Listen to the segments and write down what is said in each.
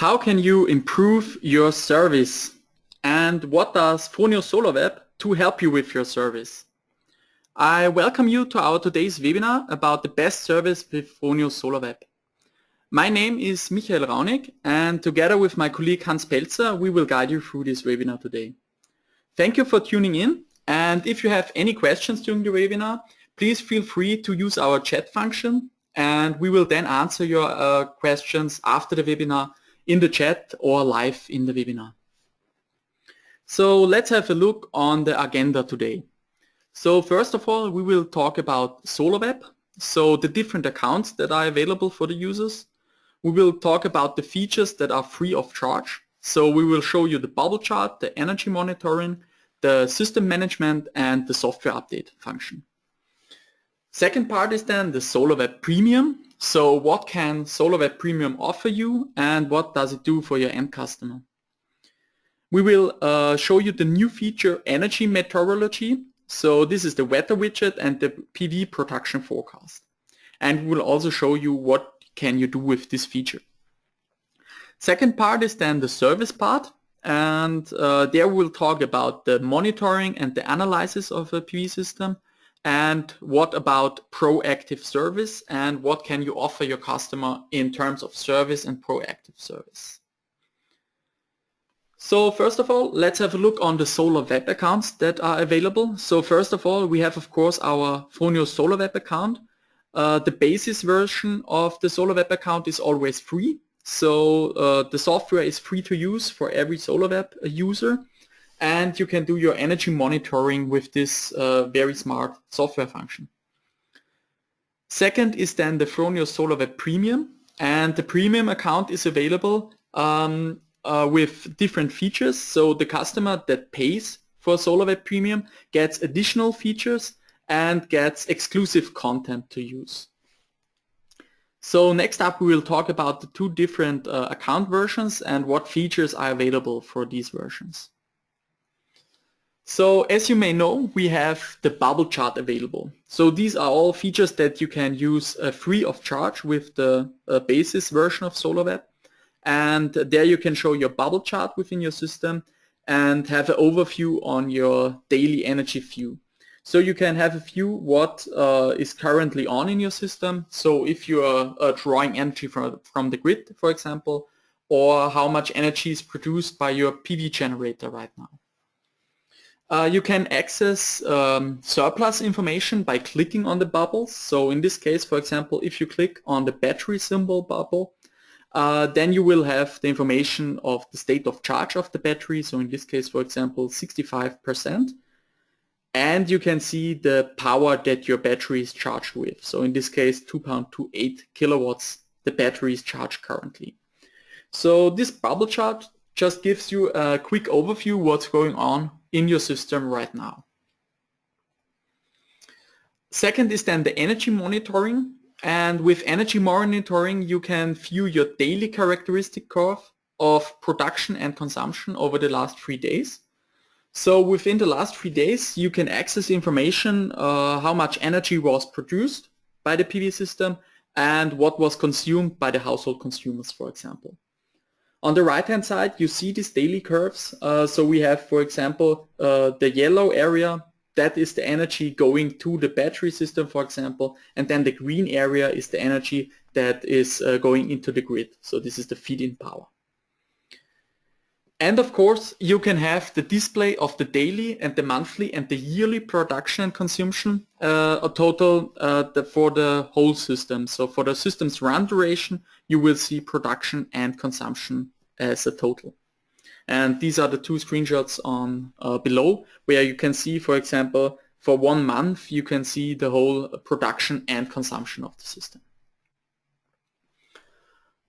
How can you improve your service? And what does Fronius Solar.web to help you with your service? I welcome you to our today's webinar about the best service with Fronius Solar.web. My name is Michael Raunig, and together with my colleague Hans Pelzer, we will guide you through this webinar today. Thank you for tuning in, and if you have any questions during the webinar, please feel free to use our chat function, and we will then answer your questions after the webinar in the chat or live in the webinar. So let's have a look on the agenda today. So first of all, we will talk about Solar.web, so the different accounts that are available for the users. We will talk about the features that are free of charge. So we will show you the bubble chart, the energy monitoring, the system management, and the software update function. Second part is then the Solar.web Premium. So what can Solar.web Premium offer you and what does it do for your end customer? We will show you the new feature Energy Meteorology. So this is the weather widget and the PV production forecast. And we will also show you what can you do with this feature. Second part is then the service part, and there we'll talk about the monitoring and the analysis of a PV system, and what about proactive service and what can you offer your customer in terms of service and proactive service. So first of all, let's have a look on the Solar.web accounts that are available. So first of all, we have of course our Fronius Solar.web account. The basis version of the Solar.web account is always free. So the software is free to use for every Solar.web user, and you can do your energy monitoring with this very smart software function. Second is then the Fronius Solar.web Premium, and the Premium account is available with different features. So the customer that pays for Solar.web Premium gets additional features and gets exclusive content to use. So next up we will talk about the two different account versions and what features are available for these versions. So as you may know, we have the bubble chart available. So these are all features that you can use free of charge with the basis version of Solar.web. And there you can show your bubble chart within your system and have an overview on your daily energy view. So you can have a view what is currently on in your system. So if you are drawing energy from the grid, for example, or how much energy is produced by your PV generator right now. You can access surplus information by clicking on the bubbles. So in this case, for example, if you click on the battery symbol bubble, then you will have the information of the state of charge of the battery. So in this case, for example, 65%. And you can see the power that your battery is charged with. So in this case, 2.28 kilowatts the battery is charged currently. So this bubble chart just gives you a quick overview what's going on in your system right now. Second is then the energy monitoring. And with energy monitoring, you can view your daily characteristic curve of production and consumption over the last 3 days. So within the last 3 days, you can access information how much energy was produced by the PV system and what was consumed by the household consumers, for example. On the right-hand side, you see these daily curves. So we have, for example, the yellow area, that is the energy going to the battery system, for example, and then the green area is the energy that is going into the grid. So this is the feed-in power. And of course, you can have the display of the daily and the monthly and the yearly production and consumption, a total for the whole system. So for the system's run duration, you will see production and consumption as a total. And these are the two screenshots on below, where you can see, for example, for 1 month, you can see the whole production and consumption of the system.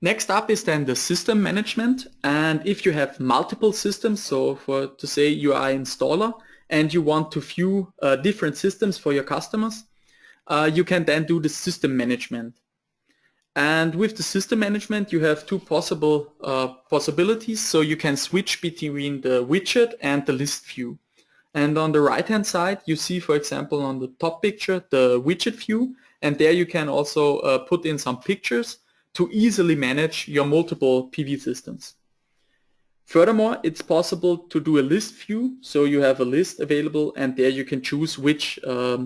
Next up is then the system management, and if you have multiple systems, so to say you are an installer and you want to view different systems for your customers, you can then do the system management. And with the system management you have two possibilities, so you can switch between the widget and the list view. And on the right hand side you see, for example, on the top picture the widget view, and there you can also put in some pictures to easily manage your multiple PV systems. Furthermore, it's possible to do a list view, so you have a list available and there you can choose which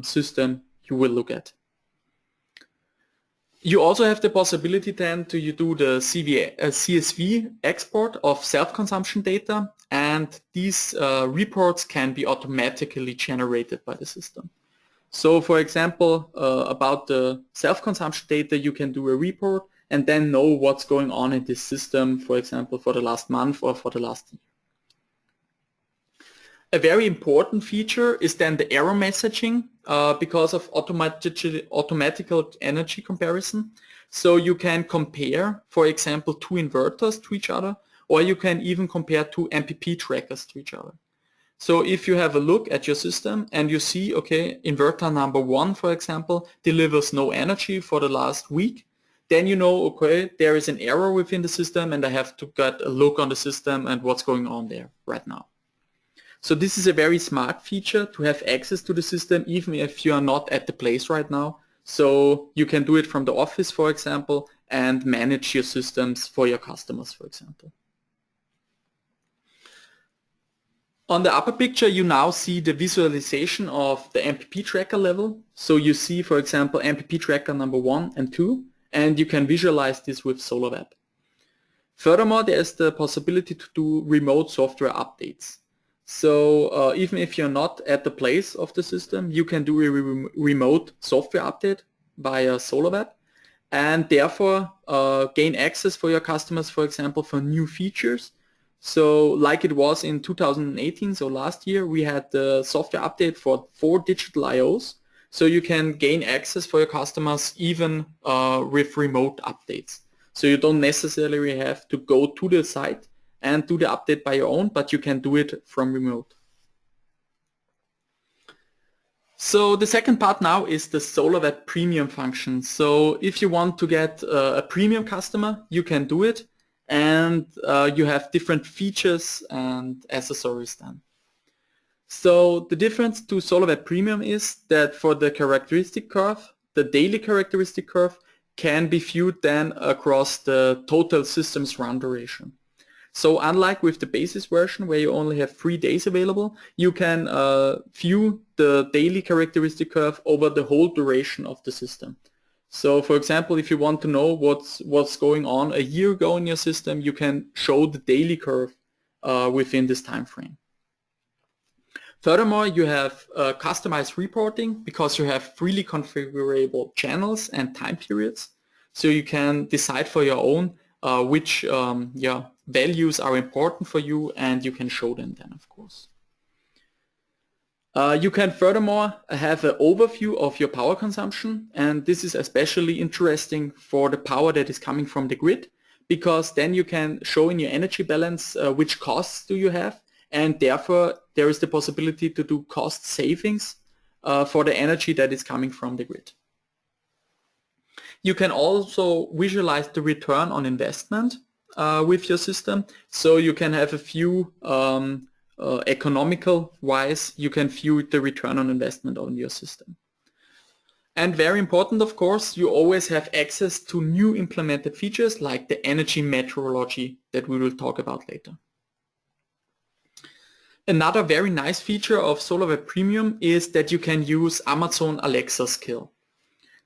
system you will look at. You also have the possibility then to do the CSV export of self-consumption data, and these reports can be automatically generated by the system. So for example, about the self-consumption data, you can do a report and then know what's going on in this system, for example, for the last month or for the last year. A very important feature is then the error messaging because of automatical energy comparison. So you can compare, for example, two inverters to each other, or you can even compare two MPP trackers to each other. So if you have a look at your system and you see, okay, inverter number 1, for example, delivers no energy for the last week, then you know, okay, there is an error within the system and I have to get a look on the system and what's going on there right now. So this is a very smart feature to have access to the system even if you are not at the place right now. So you can do it from the office, for example, and manage your systems for your customers, for example. On the upper picture, you now see the visualization of the MPP tracker level. So you see, for example, MPP tracker number 1 and 2, and you can visualize this with Solar.web. Furthermore, there is the possibility to do remote software updates. So even if you're not at the place of the system, you can do a remote software update via Solar.web and therefore gain access for your customers, for example, for new features. So like it was in 2018, so last year, we had the software update for 4 digital IOs. So you can gain access for your customers even with remote updates. So you don't necessarily have to go to the site and do the update by your own, but you can do it from remote. So the second part now is the Solar.web Premium function. So if you want to get a premium customer, you can do it, and you have different features and accessories then. So the difference to Solar.web Premium is that for the characteristic curve, the daily characteristic curve can be viewed then across the total system's run duration. So unlike with the basis version where you only have 3 days available, you can view the daily characteristic curve over the whole duration of the system. So for example, if you want to know what's going on a year ago in your system, you can show the daily curve within this time frame. Furthermore, you have customized reporting because you have freely configurable channels and time periods. So you can decide for your own which values are important for you, and you can show them then, of course. You can furthermore have an overview of your power consumption, and this is especially interesting for the power that is coming from the grid, because then you can show in your energy balance which costs do you have, and therefore there is the possibility to do cost savings for the energy that is coming from the grid. You can also visualize the return on investment with your system, so you can have a few economical wise, you can view the return on investment on your system. And very important, of course, you always have access to new implemented features like the energy meteorology that we will talk about later. Another very nice feature of Solar.web Premium is that you can use Amazon Alexa skill.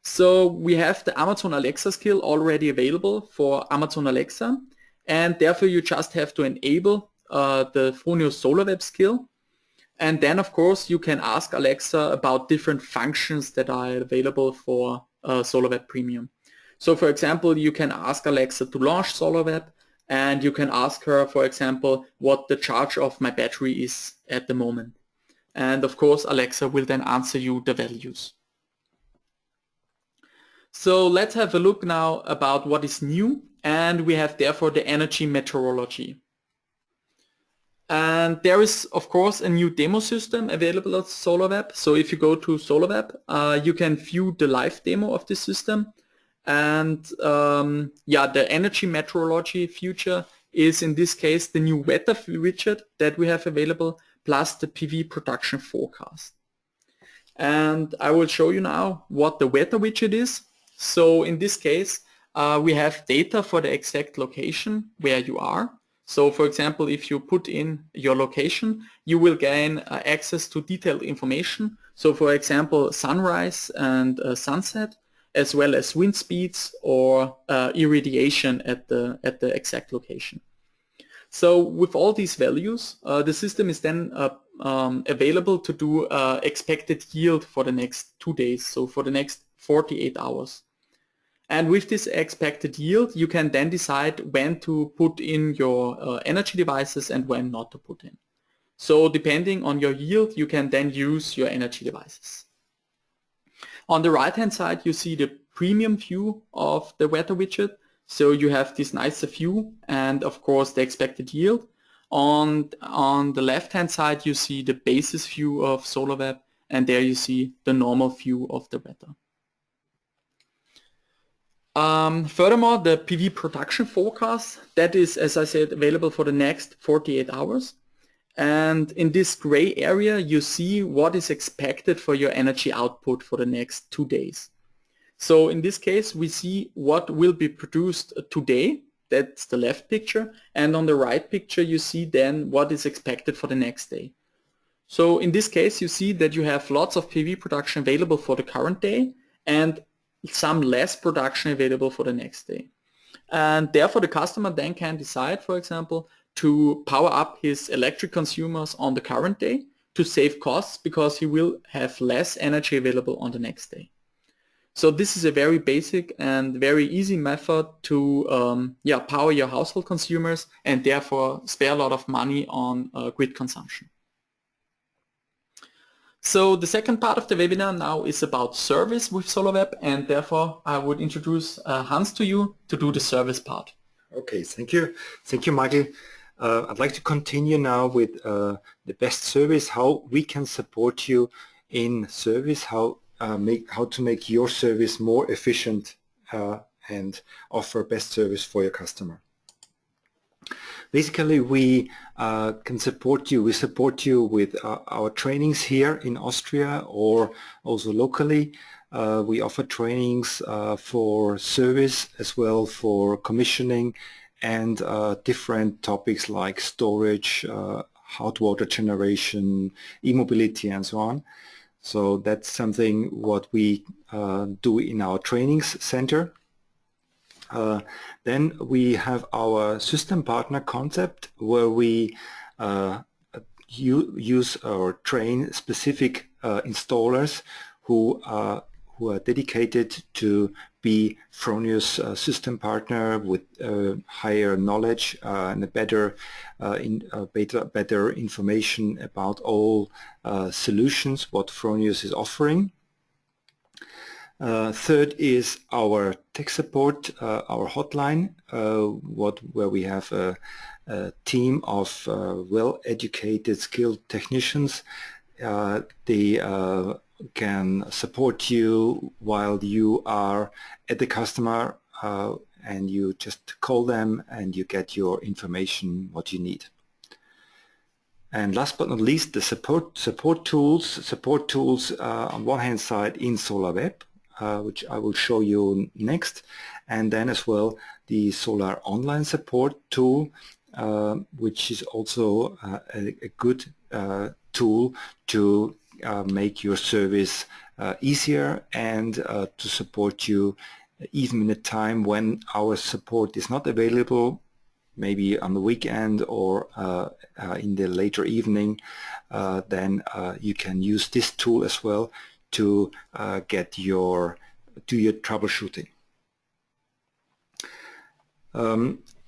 So we have the Amazon Alexa skill already available for Amazon Alexa, and therefore you just have to enable the Fronius Solar.web skill, and then of course you can ask Alexa about different functions that are available for Solar.web Premium. So for example, you can ask Alexa to launch Solar.web, and you can ask her, for example, what the charge of my battery is at the moment. And of course Alexa will then answer you the values. So let's have a look now about what is new, and we have therefore the energy meteorology. And there is of course a new demo system available at Solar.web. So if you go to Solar.web, you can view the live demo of the system. And the energy meteorology feature is in this case the new weather widget that we have available, plus the PV production forecast. And I will show you now what the weather widget is. So in this case, we have data for the exact location where you are. So for example, if you put in your location, you will gain access to detailed information. So for example, sunrise and sunset, as well as wind speeds or irradiation at the exact location. So with all these values, the system is then available to do expected yield for the next 2 days, so for the next 48 hours. And with this expected yield, you can then decide when to put in your energy devices and when not to put in. So depending on your yield, you can then use your energy devices. On the right-hand side, you see the premium view of the weather widget. So you have this nicer view and of course the expected yield. On the left-hand side, you see the basis view of Solar.web, and there you see the normal view of the weather. Furthermore, the PV production forecast, that is, as I said, available for the next 48 hours. And in this gray area, you see what is expected for your energy output for the next 2 days. So in this case, we see what will be produced today. That's the left picture. And on the right picture, you see then what is expected for the next day. So in this case, you see that you have lots of PV production available for the current day and some less production available for the next day. And therefore the customer then can decide, for example, to power up his electric consumers on the current day to save costs because he will have less energy available on the next day. So this is a very basic and very easy method to power your household consumers and therefore spare a lot of money on grid consumption. So the second part of the webinar now is about service with Solar.web, and therefore I would introduce Hans to you to do the service part. Okay, thank you. Thank you, Michael. I'd like to continue now with the best service, how we can support you in service, how to make your service more efficient and offer best service for your customer. Basically, we can support you. We support you with our trainings here in Austria or also locally. We offer trainings for service as well for commissioning and different topics like storage, hot water generation, e-mobility and so on. So that's something what we do in our trainings center. Then we have our system partner concept where we use or train specific installers who are dedicated to be Fronius system partner with higher knowledge and a better information about all solutions what Fronius is offering. Third is our tech support, our hotline, where we have a team of well-educated, skilled technicians. They can support you while you are at the customer, and you just call them and you get your information what you need. And last but not least, the support tools on one hand side in Solar.web, which I will show you next, and then as well the Solar online support tool, which is also a good tool to make your service easier and to support you even in a time when our support is not available, maybe on the weekend or in the later evening. Then you can use this tool as well to do your troubleshooting.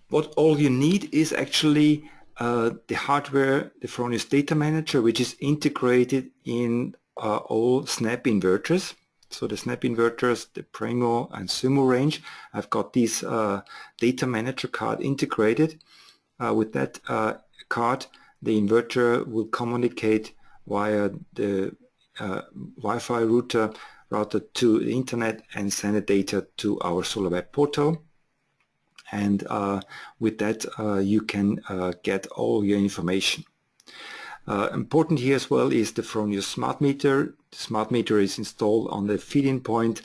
What all you need is actually the hardware, the Fronius Data Manager, which is integrated in all SNAP inverters. So the SNAP inverters, the Primo and Sumo range, I've got this Data Manager card integrated. With that card, the inverter will communicate via the Wi-Fi router to the internet and send the data to our Solar.web portal. And with that you can get all your information. Important here as well is the Fronius smart meter. The smart meter is installed on the feed-in point.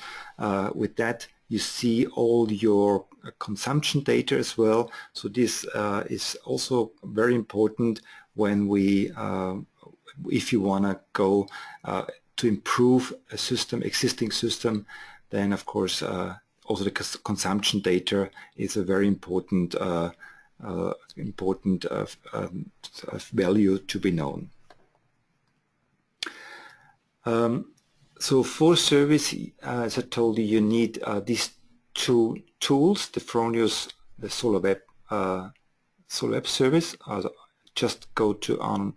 With that You see all your consumption data as well. So this is also very important when we, if you want to go to improve a system, existing system, then of course also the consumption data is a very important value to be known. So for service, as I told you, you need these two tools, the Fronius, the Solar.web service. Just go to on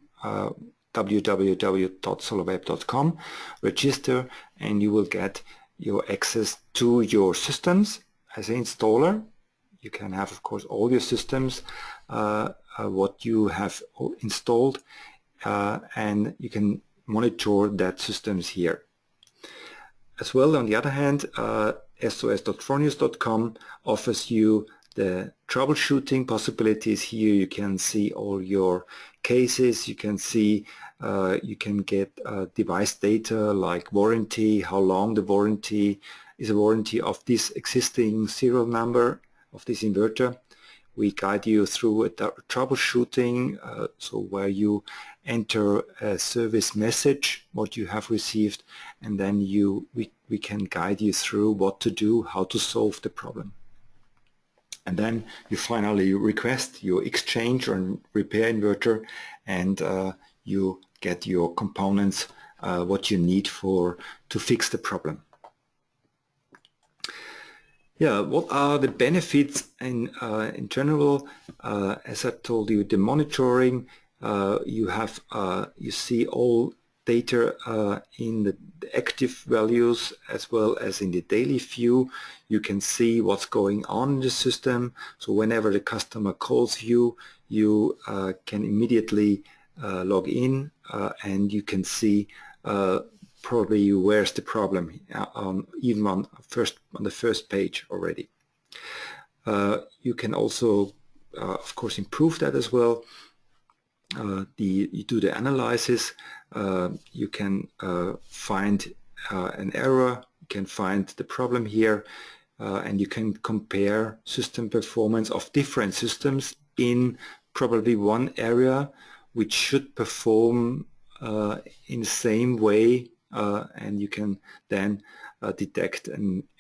www.solar.web.com, register, and you will get your access to your systems as an installer. You can have, of course, all your systems, what you have installed, and you can monitor that systems here. As well, on the other hand, sos.fronius.com offers you the troubleshooting possibilities. Here you can see all your cases, you can see, you can get device data like warranty, how long the warranty is, a warranty of this existing serial number of this inverter. We guide you through a troubleshooting, so where you enter a service message, what you have received, and then we can guide you through what to do, how to solve the problem. And then you finally request your exchange or repair inverter, and you get your components, what you need to fix the problem. Yeah, what are the benefits in general? As I told you, the monitoring, you have you see all data in the active values as well as in the daily view. You can see what's going on in the system. So whenever the customer calls you, you can immediately log in and you can see probably where's the problem, even on the first page already. You can also, of course, improve that as well. You do the analysis. You can find an error. You can find the problem here, and you can compare system performance of different systems in probably one area, which should perform in the same way. And you can then detect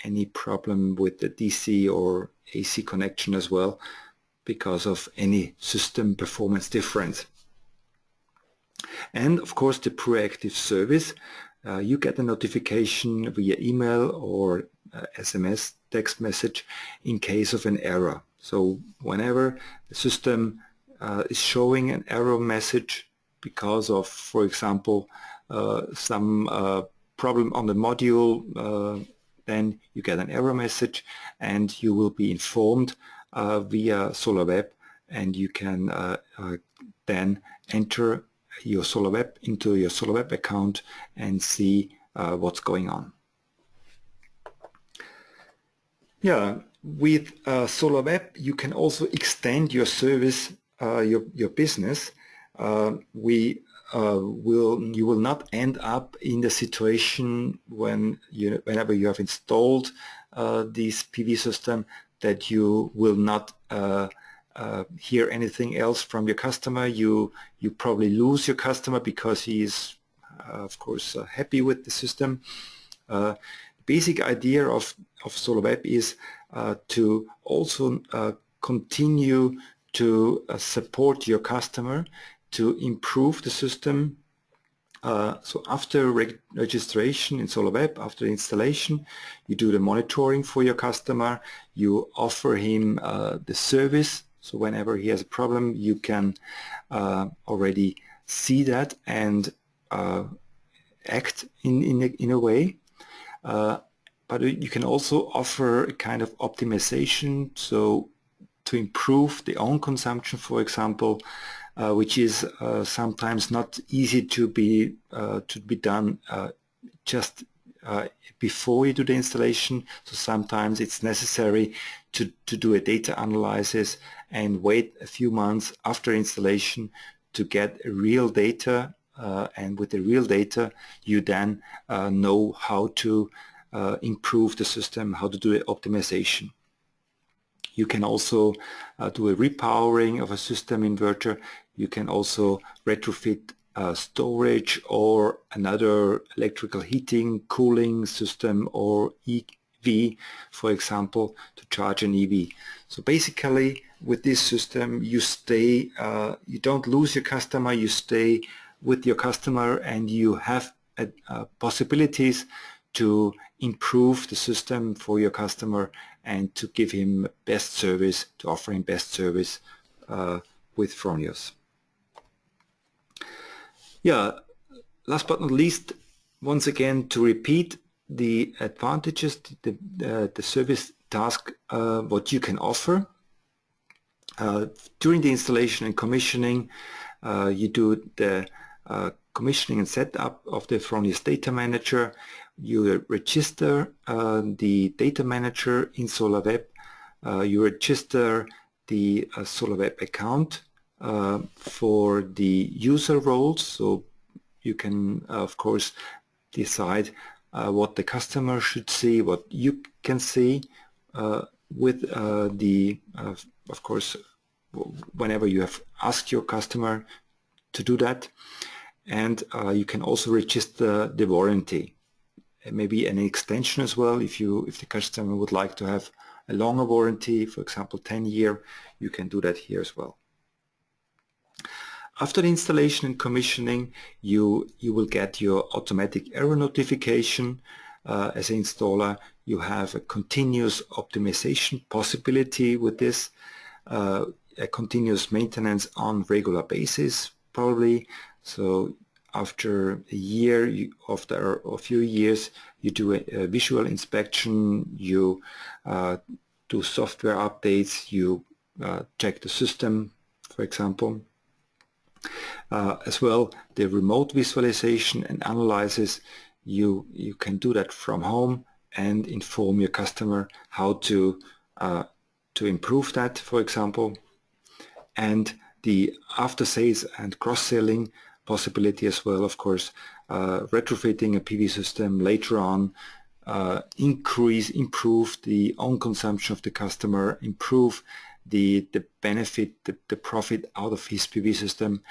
any problem with the DC or AC connection as well because of any system performance difference. And of course the proactive service, you get a notification via email or SMS text message in case of an error. So whenever the system is showing an error message because of, for example, some problem on the module, then you get an error message and you will be informed via Solar.web, and you can then enter your Solar.web into your Solar.web account and see what's going on. Yeah, with Solar.web you can also extend your service, your business. You will not end up in the situation whenever you have installed this PV system that you will not hear anything else from your customer. You probably lose your customer because he is, of course, happy with the system. Basic idea of Solar.web is to also continue to support your customer to improve the system. So after registration in Solar.web, after installation, you do the monitoring for your customer, you offer him the service. So whenever he has a problem, you can already see that and act in a way. But you can also offer a kind of optimization, so to improve the own consumption, for example, which is sometimes not easy to be done just before you do the installation. So sometimes it's necessary to do a data analysis and wait a few months after installation to get real data, and with the real data you then know how to improve the system, how to do the optimization. You can also do a repowering of a system inverter. You can also retrofit storage or another electrical heating, cooling system, or EV, for example, to charge an EV. So basically, with this system, you stay, you don't lose your customer, you stay with your customer, and you have possibilities to improve the system for your customer and to give him best service, to offer him best service with Fronius. Yeah, last but not least, once again to repeat the advantages, the service task, what you can offer. During the installation and commissioning, you do the commissioning and setup of the Fronius Data Manager. You register the Data Manager in Solar.web. You register the Solar.web account for the user roles, so you can of course decide what the customer should see, what you can see with the of course whenever you have asked your customer to do that. And you can also register the warranty, maybe an extension as well. If the customer would like to have a longer warranty, for example 10-year, you can do that here as well. After the installation and commissioning, you will get your automatic error notification. As an installer, you have a continuous optimization possibility with this, a continuous maintenance on regular basis probably. So after a year, after a few years, you do a visual inspection, you do software updates, you check the system, for example. As well, the remote visualization and analysis, you can do that from home and inform your customer how to improve that, for example. And the after sales and cross-selling possibility as well, of course, retrofitting a PV system later on, improve the own consumption of the customer, improve the benefit, the profit out of his PV system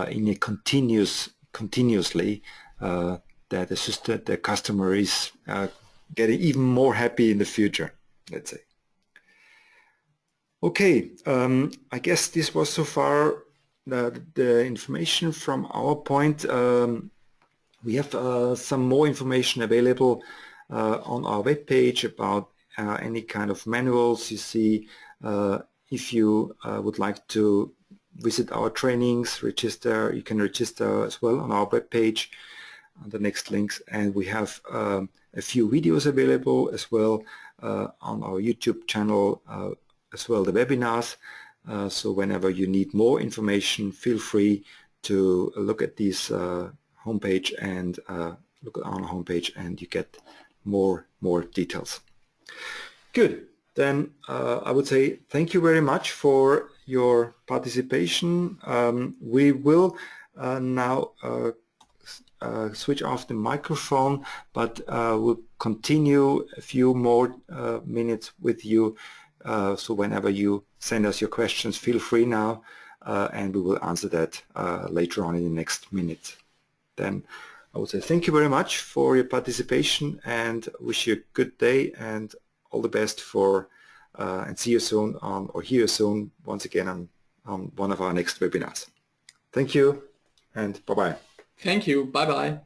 in a continuously, that the customer is getting even more happy in the future, let's say. Okay, I guess this was so far the information from our point. We have some more information available on our webpage about any kind of manuals you see. If you would like to visit our trainings, register, you can register as well on our webpage on the next links, and we have a few videos available as well on our YouTube channel, as well the webinars. So whenever you need more information, feel free to look at this homepage and look on our homepage, and you get more details. Good. Then I would say thank you very much for your participation. We will now switch off the microphone, but we'll continue a few more minutes with you. So whenever you send us your questions, feel free now, and we will answer that later on in the next minute. Then I would say thank you very much for your participation, and wish you a good day and all the best for and see you soon on, or hear you soon once again on one of our next webinars. Thank you and bye-bye. Thank you. Bye-bye.